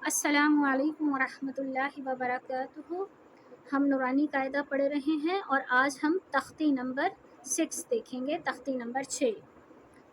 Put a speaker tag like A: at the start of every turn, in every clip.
A: السلام علیکم ورحمۃ اللہ وبرکاتہ۔ ہم نورانی قاعدہ پڑھ رہے ہیں اور آج ہم تختی نمبر 6 دیکھیں گے، تختی نمبر 6۔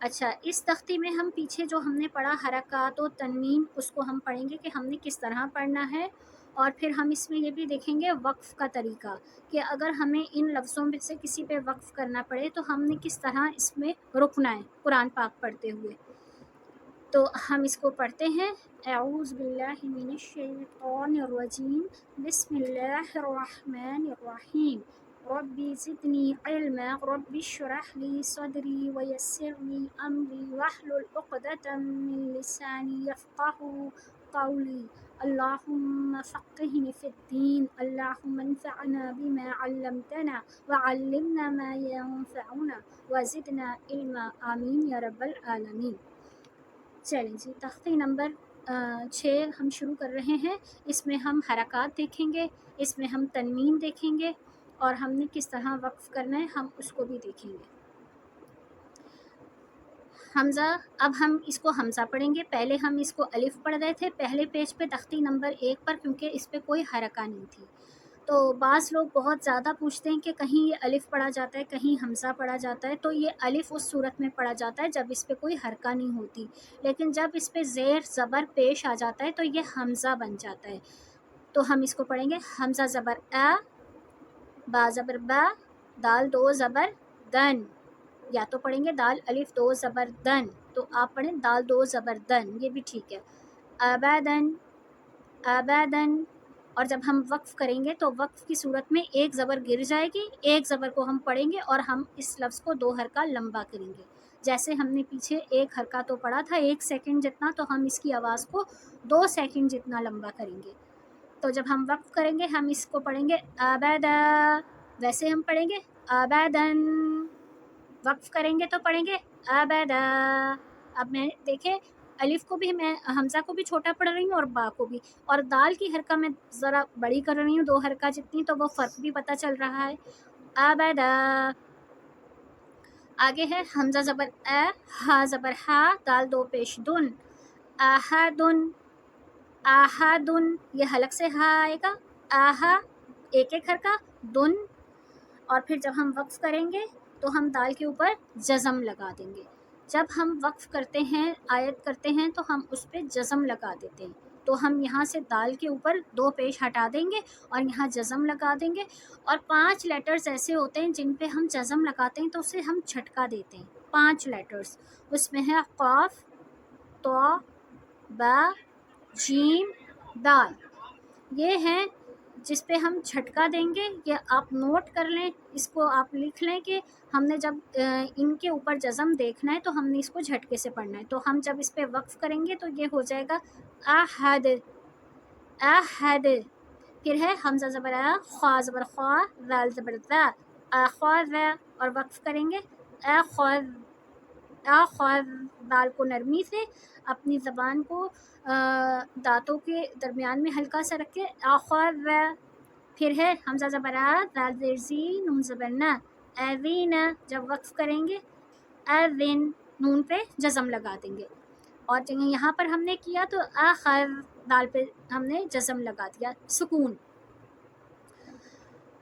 A: اچھا، اس تختی میں ہم پیچھے جو ہم نے پڑھا حرکات و تنوین، اس کو ہم پڑھیں گے کہ ہم نے کس طرح پڑھنا ہے، اور پھر ہم اس میں یہ بھی دیکھیں گے وقف کا طریقہ کہ اگر ہمیں ان لفظوں میں سے کسی پہ وقف کرنا پڑے تو ہم نے کس طرح اس میں رکنا ہے قرآن پاک پڑھتے ہوئے۔ تو ہم اس کو پڑھتے ہیں۔ اعوذ باللہ من الشیطان الرجیم، بسم اللہ الرحمن الرحیم، رب زدنی علما، رب اشرح لی صدری ویسر لی امری واحلل عقدۃ من لسانی یفقہوا قولی، اللہم فقہنی فی الدین، اللہم انفعنا بما علمتنا وعلمنا ما ينفعنا وزدنا علما، آمین یا رب العالمین۔ چلیں جی، تختی نمبر 6 ہم شروع کر رہے ہیں۔ اس میں ہم حرکات دیکھیں گے، اس میں ہم تنوین دیکھیں گے، اور ہم نے کس طرح وقف کرنا ہے ہم اس کو بھی دیکھیں گے۔ حمزہ، اب ہم اس کو حمزہ پڑھیں گے۔ پہلے ہم اس کو الف پڑھ رہے تھے پہلے پیج پہ تختی نمبر 1 پر، کیونکہ اس پہ کوئی حرکہ نہیں تھی۔ تو بعض لوگ بہت زیادہ پوچھتے ہیں کہ کہیں یہ الف پڑھا جاتا ہے، کہیں حمزہ پڑھا جاتا ہے۔ تو یہ الف اس صورت میں پڑھا جاتا ہے جب اس پہ کوئی حرکہ نہیں ہوتی، لیکن جب اس پہ زیر زبر پیش آ جاتا ہے تو یہ حمزہ بن جاتا ہے۔ تو ہم اس کو پڑھیں گے حمزہ زبر آ، با زبر با، دال دو زبر دن، یا تو پڑھیں گے دال الف دو زبر دن، تو آپ پڑھیں دال دو زبر دن، یہ بھی ٹھیک ہے۔ ابدن، ابدن، اور جب ہم وقف کریں گے تو وقف کی صورت میں ایک زبر گر جائے گی، ایک زبر کو ہم پڑھیں گے اور ہم اس لفظ کو 2 حرکہ لمبا کریں گے۔ جیسے ہم نے پیچھے ایک حرکہ تو پڑھا تھا 1 سیکنڈ جتنا، تو ہم اس کی آواز کو 2 سیکنڈ جتنا لمبا کریں گے۔ تو جب ہم وقف کریں گے ہم اس کو پڑھیں گے ابدا، ویسے ہم پڑھیں گے ابدن، وقف کریں گے تو پڑھیں گے ابدا۔ اب میں دیکھیں الف کو بھی میں حمزہ کو بھی چھوٹا پڑھ رہی ہوں اور با کو بھی، اور دال کی حرکہ میں ذرا بڑی کر رہی ہوں 2 حرکہ جتنی، تو وہ فرق بھی پتہ چل رہا ہے۔ ابدا۔ آگے ہے حمزہ زبر اے، ہا زبر ہا، دال 2 پیش دن، احدن، احدن، یہ حلق سے ہا آئے گا، آہا، ایک ایک حرکہ دن، اور پھر جب ہم وقف کریں گے تو ہم دال کے اوپر جزم لگا دیں گے۔ جب ہم وقف کرتے ہیں، آیت کرتے ہیں، تو ہم اس پہ جزم لگا دیتے ہیں۔ تو ہم یہاں سے دال کے اوپر 2 پیش ہٹا دیں گے اور یہاں جزم لگا دیں گے، اور 5 لیٹرز ایسے ہوتے ہیں جن پہ ہم جزم لگاتے ہیں تو اسے ہم جھٹکا دیتے ہیں۔ 5 لیٹرز اس میں ہے قاف، تو، با، جیم، دال، یہ ہیں جس پہ ہم جھٹکا دیں گے۔ یہ آپ نوٹ کر لیں، اس کو آپ لکھ لیں کہ ہم نے جب ان کے اوپر جزم دیکھنا ہے تو ہم نے اس کو جھٹکے سے پڑھنا ہے۔ تو ہم جب اس پہ وقف کریں گے تو یہ ہو جائے گا احد، احد۔ پھر ہے حمزہ زبر آ، خوا زبر خوا، ذال زبر ذا، اخذ، اور وقف کریں گے اخذ، اخذ، دال کو نرمی سے اپنی زبان کو دانتوں کے درمیان میں ہلکا سا رکھ کے اخذ۔ پھر ہے حمزہ زبر آ، دال زیر زی، نون زبر نا، اذین، جب وقف کریں گے اذن، نون پہ جزم لگا دیں گے، اور یہاں پر ہم نے کیا تو اخذ، دال پہ ہم نے جزم لگا دیا، سکون۔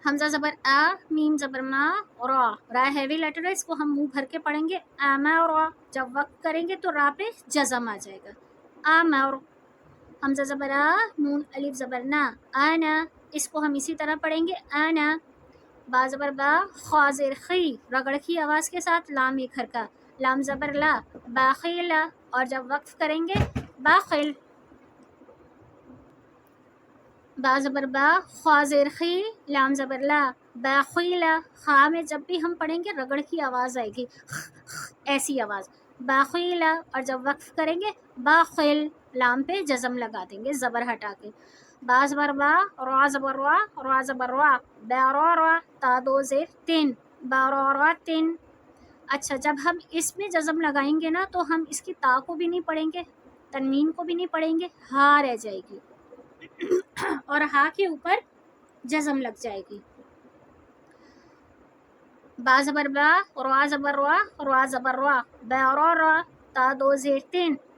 A: حمزہ زبر آ، میم زبر ما، را، را ہیوی لیٹر ہے، اس کو ہم منہ بھر کے پڑھیں گے امر، جب وقف کریں گے تو را پہ جزم آ جائے گا، امر۔ حمزہ زبر آ، نون الف زبر نا، انا، اس کو ہم اسی طرح پڑھیں گے انا۔ با زبر با، خوا زیر خی، رگڑ کی آواز کے ساتھ لام ایک حرکہ، لام زبر لا، باخیلا، اور جب وقف کریں گے باخل۔ با زبر با، خوا زیر خی، لام زبر لا، باخیلا، خا میں جب بھی ہم پڑھیں گے رگڑ کی آواز آئے گی، ایسی آواز، باخیلا، اور جب وقف کریں گے باخل، لام پہ جزم لگا دیں گے زبر ہٹا کے۔ با زبر با، را زبر را، را زبر را، با را، تا 2 زیر تن، با تن۔ اچھا، جب ہم اس میں جزم لگائیں گے نا تو ہم اس کی تا کو بھی نہیں پڑھیں گے، تنوین کو بھی نہیں پڑھیں گے، ہا رہ جائے گی اور ہا کے اوپر جزم لگ جائے گی۔ با زبر با، را زبر را، را زبر را، با را، تا 2 زیر تن،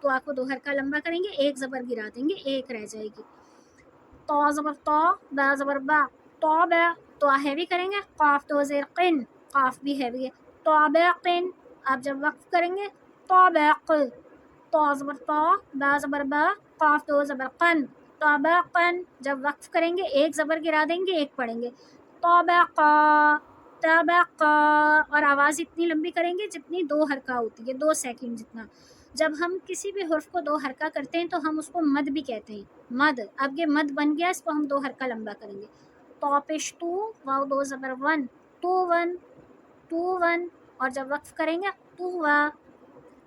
A: تو آ کو 2 حرکہ لمبا کریں گے، ایک زبر گرا دیں گے، ایک رہ جائے گی. تو زبر تو، با زبر با، تو با، تو ہیوی کریں گے، قاف 2 زیر قن، قاف بھی ہیوی ہے، تو باقن. آپ جب وقف کریں گے تو باق، تو زبر تو، با زبر با، قاف 2 زبر قن، تو باقن. جب وقف کریں گے ایک زبر گرا دیں گے، ایک پڑھیں گے، تو باقا، تبقا. اور آواز اتنی لمبی کریں گے جتنی 2 حرکہ ہوتی ہے، 2 سیکنڈ جتنا. جب ہم کسی بھی حرف کو 2 حرکہ کرتے ہیں تو ہم اس کو مد بھی کہتے ہیں، مد. اب یہ مد بن گیا، اس کو ہم 2 حرکہ لمبا کریں گے. تو پیش تو، واو 2 زبر ون، تو ون، تو ون. اور جب وقف کریں گے تو وا،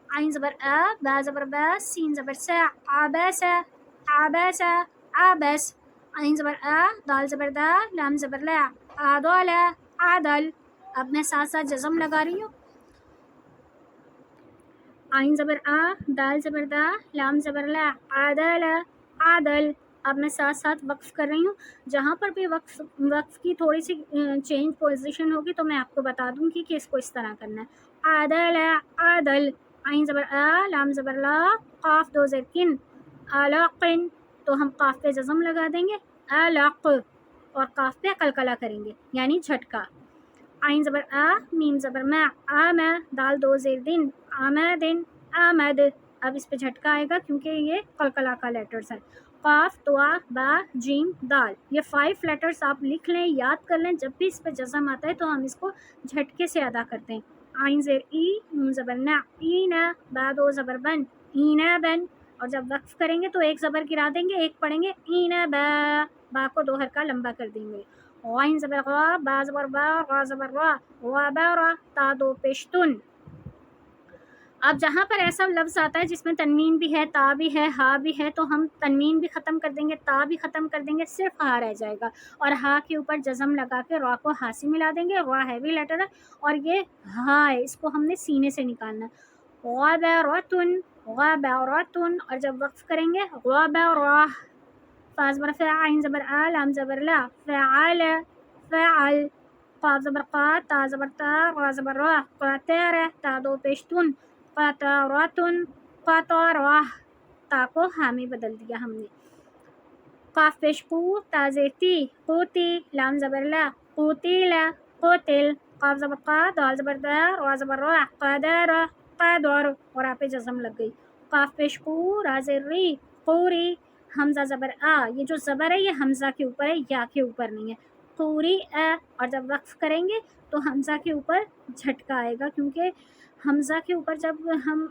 A: عین زبر آ، با زبر با، سین زبر سا، عباسا، عباسا، عبس. عین زبر آ، دال زبر دا، لام زبر لا، عدالا، عدل. اب میں ساتھ ساتھ جزم لگا رہی ہوں. عین زبر آ، دال زبر دا، لام زبر لا، عدل، عدل. اب میں ساتھ ساتھ وقف کر رہی ہوں. جہاں پر بھی وقف کی تھوڑی سی چینج پوزیشن ہوگی تو میں آپ کو بتا دوں گی کہ اس کو اس طرح کرنا ہے. عدل، عدل. عین زبر آ، لام زبر لا، قاف 2 زیر کن، علاقن. تو ہم قاف پہ جزم لگا دیں گے، علاق. اور قاف پہ قلقلہ کریں گے یعنی جھٹکا. عین زبر آ، میم زبر ما، آما، دال 2 زیر دن، آمدن، آمد. اب اس پہ جھٹکا آئے گا کیونکہ یہ قلقلہ کا لیٹرز ہے. قاف، توا، با، جیم، دال. یہ 5 لیٹرز آپ لکھ لیں، یاد کر لیں. جب بھی اس پہ جزم آتا ہے تو ہم اس کو جھٹکے سے ادا کرتے ہیں. عین زیر ای، نون زبر نا، اینا، با 2 زبر بن، اینا بن. اور جب وقف کریں گے تو ایک زبر گرا دیں گے، ایک پڑھیں گے، اینا با. با کو 2 حرکہ لمبا کر دیں گے. عین زبر غا، با زبر با، غا زبر را، غابارا، تا 2 پیشتن. اب جہاں پر ایسا لفظ آتا ہے جس میں تنوین بھی ہے، تا بھی ہے، ہا بھی ہے، تو ہم تنوین بھی ختم کر دیں گے، تا بھی ختم کر دیں گے، صرف ہا رہ جائے گا. اور ہا کے اوپر جزم لگا کے را کو ہا سے ملا دیں گے. را ہیوی لیٹر ہے اور یہ ہا ہے، اس کو ہم نے سینے سے نکالنا ہے. غابارتن، غابارتن. اور جب وقف کریں گے غابارا، فا زبر فا، عین زبر آ، لام زبر لا، فعل، فعل. قاف زبر قا، تا زبر تا، را زبر را، قاتر، تا 2 پیشتن، قطاراتن، قطارہ. تا کو ہا میں بدل دیا ہم نے. قاف پیش قو، تا زیر تی، قوتی، لام زبر لا، قوتیل، قوتل. قاف زبر قا، دال زبر دا، را زبر را، قدر، قدر. اور آپ پہ جزم لگ گئی. قاف پیش قو، را زیر ری، قوری. حمزہ زبر آ، یہ جو زبر ہے یہ حمزہ کے اوپر ہے، یا کے اوپر نہیں ہے. قوری اے. اور جب وقف کریں گے تو حمزہ کے اوپر جھٹکا آئے گا کیونکہ حمزہ کے اوپر جب ہم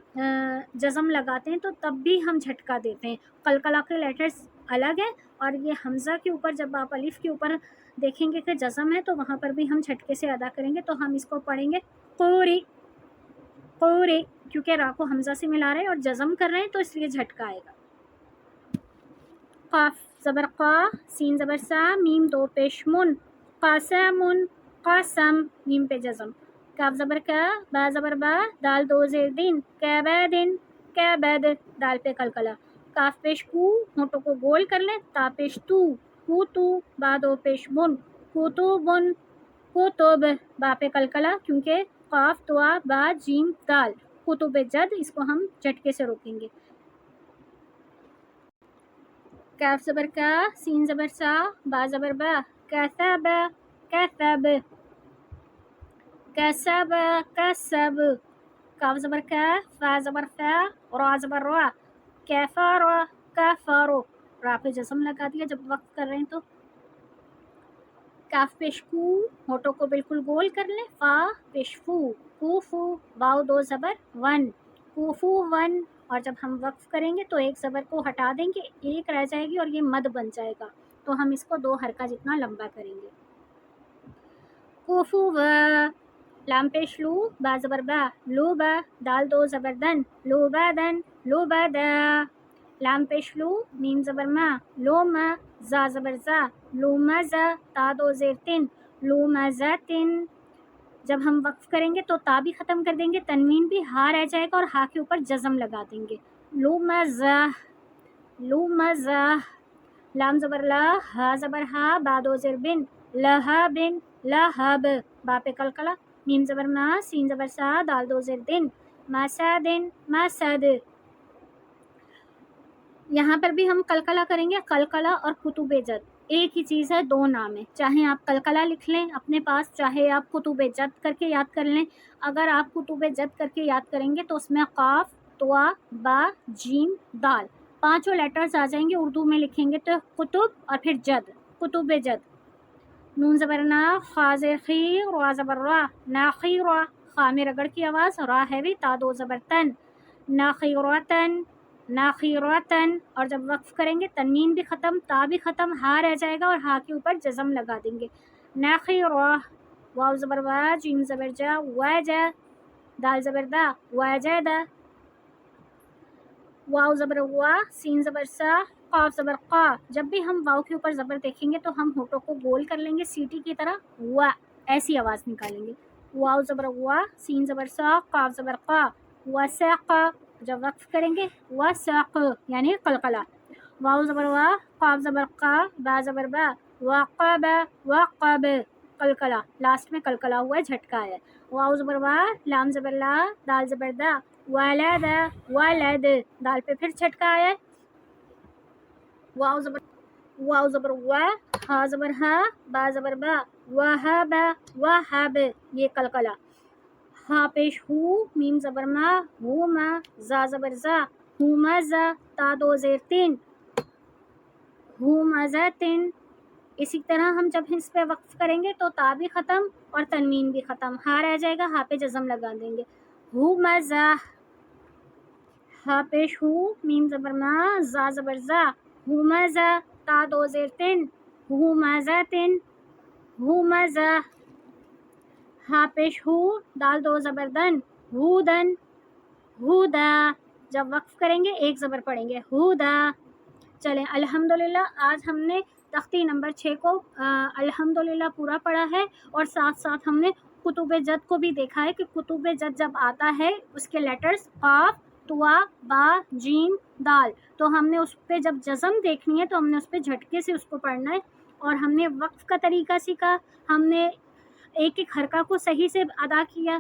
A: جزم لگاتے ہیں تو تب بھی ہم جھٹکا دیتے ہیں. قلقلہ کے لیٹرز الگ ہیں اور یہ حمزہ کے اوپر جب آپ الف کے اوپر دیکھیں گے کہ جزم ہے تو وہاں پر بھی ہم جھٹکے سے ادا کریں گے. تو ہم اس کو پڑھیں گے قوری، قوری. کیونکہ را کو حمزہ سے ملا رہے ہیں اور جزم کر رہے ہیں تو اس لیے جھٹکا آئے گا. قاف زبر قا، سین زبر سا، میم 2 پیش من، قاسمن، قاسم. میم پہ جزم. کاف زبر کا، با زبر با، دال 2 زیر دن، کبدن، کبد. دال پہ قلقلہ. کاف پیش کو، ہونٹوں کو گول کر لیں. تا پیش تو، کوتو، با 2 پیش بن، کوتوبن، کوتب. با پہ قلقلہ کیونکہ قاف، توا، با، جیم، دال. کتب جد، اس کو ہم جھٹکے سے روکیں گے. کاف زبر کا، سین زبر سا، با زبر با، کسب، کسب، کسب، کسب. کاف زبر کا، فا زبر فا، را زبر را، کفر، کفر. را پہ جزم لگا دیا جب وقف کر رہے ہیں تو. کاف پیش کو، ہونٹوں کو بالکل گول کر لیں. فا پیش فو، کوفو، واو 2 زبر ون، کوفو ون. اور جب ہم وقف کریں گے تو ایک زبر کو ہٹا دیں گے، ایک رہ جائے گی اور یہ مد بن جائے گا. تو ہم اس کو 2 حرکہ جتنا لمبا کریں گے. کوفو و، لام پیش لو، با زبر با، لو با، دال 2 زبر دن، لو با دن، لو با دا. لام پیش لو، میم زبر ما، لو ما، زا زبر زا، لو ما زا، تا 2 زیر تن، لو ما زا تن. جب ہم وقف کریں گے تو تا بھی ختم کر دیں گے، تنوین بھی ہا رہ جائے گا اور ہا کے اوپر جزم لگا دیں گے. لو ما زا، لو ما زا. لام زبر لا، ہا زبر ہا، با 2 زیر بن، لہا بن، لہب. با پہ قلقلہ. میم زبر ما، سین زبر سا، دال 2 زیر دن، مسد، مسد. یہاں پر بھی ہم قلقلہ کریں گے. قلقلہ اور کتب جد ایک ہی چیز ہے, دو نام ہے. چاہے آپ قلقلہ لکھ لیں اپنے پاس, چاہے آپ کتب جد کر کے یاد کر لیں. اگر آپ کتب جد کر کے یاد کریں گے تو اس میں قاف, طوا, با, جیم, دال پانچوں لیٹرز آ جائیں گے. اردو میں لکھیں گے تو کتب اور پھر جد, کتب جد. نون زبر نا, خا زیر خی, را زبر را, ناخیرا. خا میں رگڑ کی آواز, را ہے بھی, تا دو زبر تن, ناخیراتن, ناخیراتن. اور جب وقف کریں گے تنوین بھی ختم, تا بھی ختم, ہا رہ جائے گا اور ہا کے اوپر جزم لگا دیں گے. ناخیرا. واو زبر وا, جیم زبر جا, واجا. دال زبر دا, واجدا. واو زبر وا, سین زبر سا, قاف زبر قا. جب بھی ہم واو کے اوپر زبر دیکھیں گے تو ہم ہونٹوں کو گول کر لیں گے سیٹی کی طرح, وا ایسی آواز نکالیں گے. واو زبر وا, سین زبر سا, قاف زبر قا, وساقا. جب وقف کریں گے وساق یعنی قلقلہ. واو زبر وا, قاف زبر قا, با زبر با, وقب, وقب. قلقلہ, لاسٹ میں قلقلہ ہوا ہے, جھٹکا ہے. واو زبر وا, لام زبر لا, دال زبر دا, ولد, ولد. دال پہ پھر چھٹکا ہے. واو زبر وا, ہا زبر ہا, با زبر با, وہب, وہب. یہ قلقلہ. ہا پیش ہو, میم زبر ما, ہوما. زا زبر زا, ہومزا. تا دو زیر تین, ہومزتن. اسی طرح ہم جب اس پہ وقف کریں گے تو تا بھی ختم اور تنوین بھی ختم, ہا رہ جائے گا, ہا پہ جزم لگا دیں گے. ہومزا. ہا پیش ہو, میم زبر ما, زا زبر زا, ہومزا. تا دو زیر تن, ہومزتن, ہومزا. ہا پیش ہو, دال دو زبر دن, ہودن, ہودا. جب وقف کریں گے ایک زبر پڑھیں گے, ہودا. چلیں الحمدللہ آج ہم نے تختی نمبر 6 کو الحمدللہ پورا پڑھا ہے, اور ساتھ ساتھ ہم نے کتب جد کو بھی دیکھا ہے کہ کتب جد جب آتا ہے اس کے لیٹرز قاف, طوا, با, جیم, دال, تو ہم نے اس پہ جب جزم دیکھنی ہے تو ہم نے اس پہ جھٹکے سے اس کو پڑھنا ہے. اور ہم نے وقف کا طریقہ سیکھا, ہم نے ایک ایک حرکہ کو صحیح سے ادا کیا.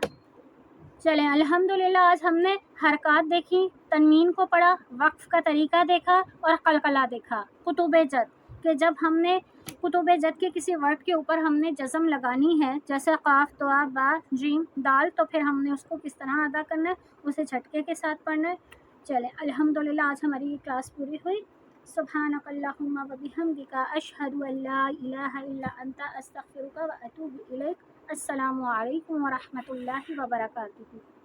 A: چلیں الحمدللہ آج ہم نے حرکات دیکھی, تنوین کو پڑھا, وقف کا طریقہ دیکھا اور قلقلہ دیکھا. کتب جد کہ جب ہم نے کتب جد کے کسی ورڈ کے اوپر ہم نے جزم لگانی ہے, جیسے قاف, طوا, با, جیم, دال, تو پھر ہم نے اس کو کس طرح ادا کرنا ہے, اسے جھٹکے کے ساتھ پڑھنا ہے. چلیں الحمدللہ آج ہماری یہ کلاس پوری ہوئی. سبحانک اللہم و بحمدک, اشہد ان لا الہ الا انت, استغفرک و اتوب الیک. السلام علیکم ورحمۃ اللہ وبرکاتہ.